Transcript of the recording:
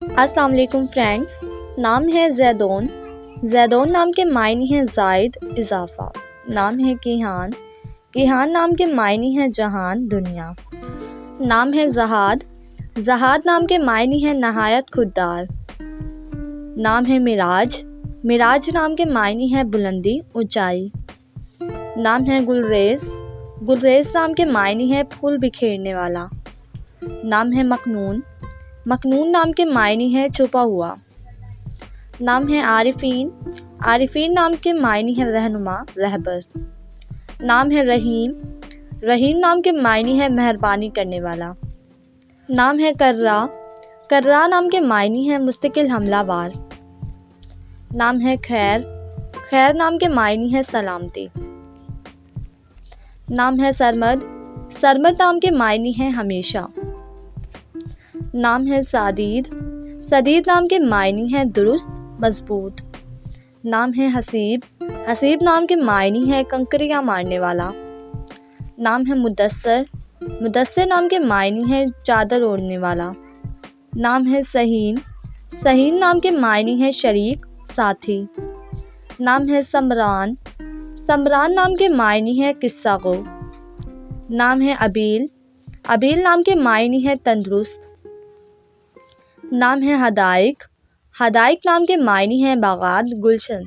السلام علیکم فرینڈس، نام ہے زیدون۔ زیدون نام کے معنی ہیں زائد، اضافہ۔ نام ہے کیہان، کیہان نام کے معنی ہیں جہان، دنیا۔ نام ہے زہاد، زہاد نام کے معنی ہیں نہایت خوددار۔ نام ہے معراج، معراج نام کے معنی ہیں بلندی، اونچائی۔ نام ہے گلریز، گلریز نام کے معنی ہیں پھول بکھیرنے والا۔ نام ہے مکنون، مکنون نام کے معنی ہے چھپا ہوا۔ نام ہے عارفین، عارفین نام کے معنی ہے رہنما، رہبر۔ نام ہے رحیم، رحیم نام کے معنی ہے مہربانی کرنے والا۔ نام ہے کرہ، کرہ نام کے معنی ہے مستقل حملہ وار۔ نام ہے خیر، خیر نام کے معنی ہے سلامتی۔ نام ہے سرمد، سرمد نام کے معنی ہے ہمیشہ۔ نام ہے سدید، سدید نام کے معنی ہے درست، مضبوط۔ نام ہے حسیب، حسیب نام کے معنی ہے کنکریاں مارنے والا۔ نام ہے مدثر، مدثر نام کے معنی ہے چادر اوڑھنے والا۔ نام ہے سہیم، سہیم نام کے معنی ہے شریک، ساتھی۔ نام ہے سمران، سمران نام کے معنی ہے قصہ گو۔ نام ہے ابیل، ابیل نام کے معنی ہے تندرست۔ نام ہے حدائق، حدائق نام کے معنی ہے باغات، گلشن۔